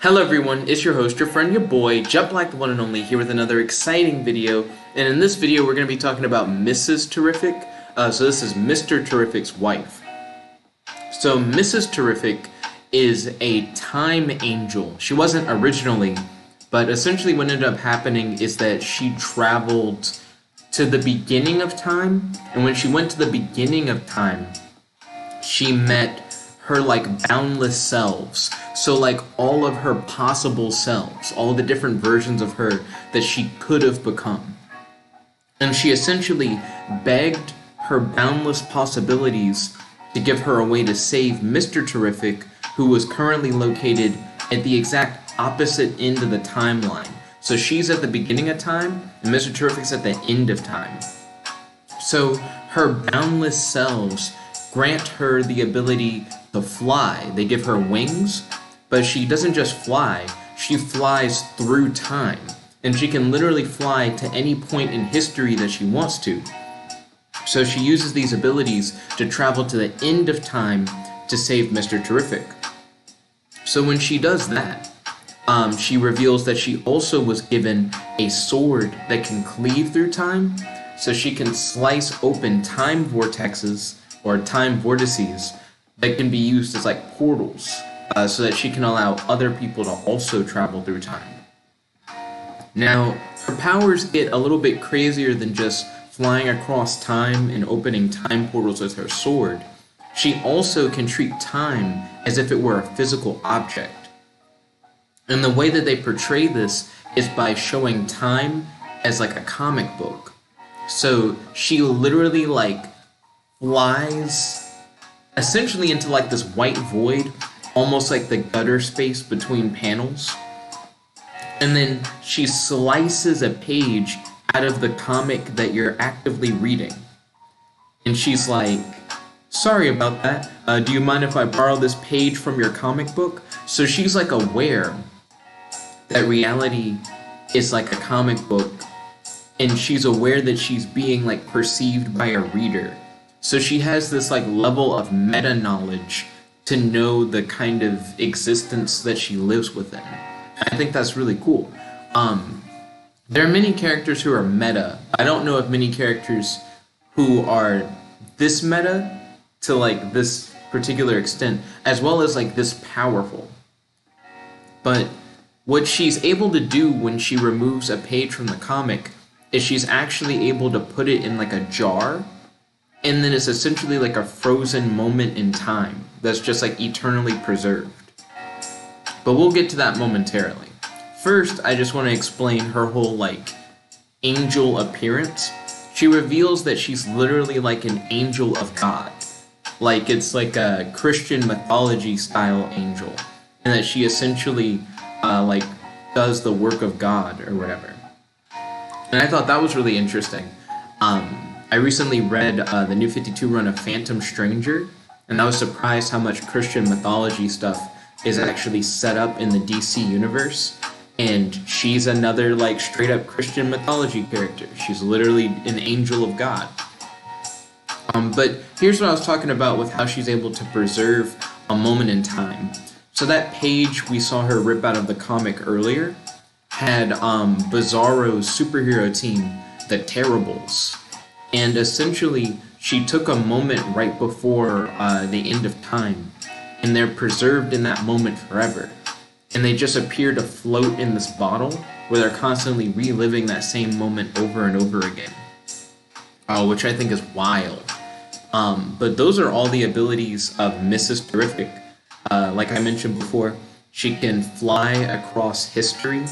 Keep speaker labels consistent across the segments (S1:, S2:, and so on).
S1: Hello everyone, it's your host, your friend, your boy, Jet Black, the one and only, here with another exciting video. And in this video, we're going to be talking about Mrs. Terrific. So this is Mr. Terrific's wife. So Mrs. Terrific is a time angel. She wasn't originally, but essentially what ended up happening is that she traveled to the beginning of time. And when she went to the beginning of time, she met her boundless selves. So all of her possible selves, all the different versions of her that she could have become. And she essentially begged her boundless possibilities to give her a way to save Mr. Terrific, who was currently located at the exact opposite end of the timeline. So she's at the beginning of time, and Mr. Terrific's at the end of time. So her boundless selves grant her the ability to fly. They give her wings, but she doesn't just fly, she flies through time. And she can literally fly to any point in history that she wants to. So she uses these abilities to travel to the end of time to save Mr. Terrific. So when she does that, she reveals that she also was given a sword that can cleave through time, so she can slice open time vortexes or time vortices that can be used as portals, so that she can allow other people to also travel through time. Now, her powers get a little bit crazier than just flying across time and opening time portals with her sword. She also can treat time as if it were a physical object. And the way that they portray this is by showing time as a comic book. So she literally flies essentially into this white void, almost like the gutter space between panels. And then she slices a page out of the comic that you're actively reading. And she's like, sorry about that. Do you mind if I borrow this page from your comic book? So she's aware that reality is a comic book, and she's aware that she's being perceived by a reader. So she has this level of meta knowledge to know the kind of existence that she lives within. I think that's really cool. There are many characters who are meta. I don't know of many characters who are this meta to this particular extent, as well as this powerful. But what she's able to do when she removes a page from the comic is she's actually able to put it in a jar, and then it's essentially a frozen moment in time that's just eternally preserved. But we'll get to that momentarily. First, I just want to explain her whole angel appearance. She reveals that she's literally an angel of God. It's a Christian mythology style angel, and that she essentially does the work of God or whatever. And I thought that was really interesting. I recently read the New 52 run of Phantom Stranger, and I was surprised how much Christian mythology stuff is actually set up in the DC universe. And she's another straight up Christian mythology character. She's literally an angel of God. But here's what I was talking about with how she's able to preserve a moment in time. So that page we saw her rip out of the comic earlier had Bizarro's superhero team, the Terribles. And essentially, she took a moment right before the end of time, and they're preserved in that moment forever. And they just appear to float in this bottle, where they're constantly reliving that same moment over and over again. Which I think is wild. But those are all the abilities of Mrs. Terrific. Like I mentioned before, she can fly across history.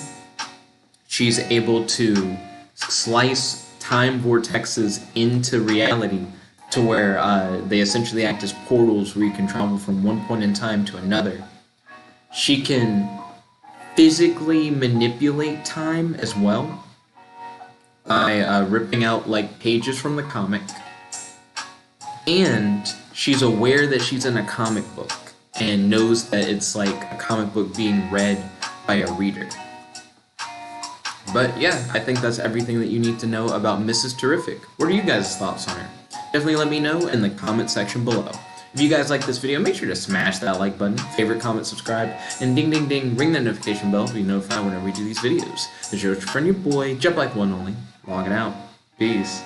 S1: She's able to slice time vortexes into reality to where they essentially act as portals where you can travel from one point in time to another. She can physically manipulate time as well by ripping out pages from the comic. And she's aware that she's in a comic book and knows that it's a comic book being read by a reader. But yeah, I think that's everything that you need to know about Mrs. Terrific. What are you guys' thoughts on her? Definitely let me know in the comment section below. If you guys like this video, make sure to smash that like button, favorite, comment, subscribe, and ding ding ding, ring that notification bell to be notified whenever we do these videos. This is your friend, your boy, Jump Like One Only, logging out. Peace.